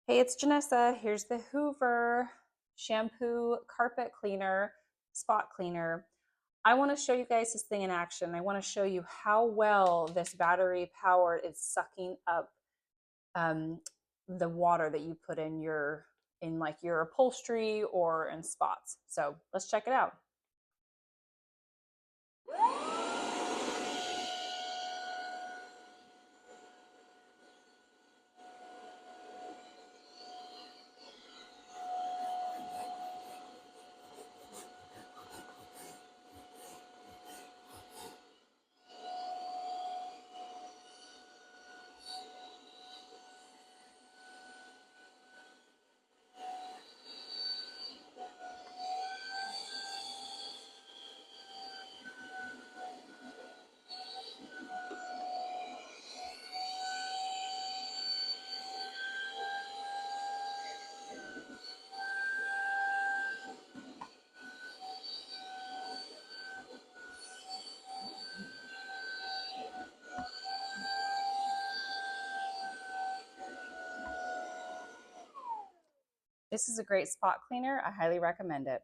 Hey, it's Janessa. Here's the Hoover shampoo carpet cleaner, spot cleaner. I want to show you guys this thing in action. I want to show you how well this battery powered is sucking up um, the water that you put in your upholstery or in spots. So let's check it out. This is a great spot cleaner. I highly recommend it.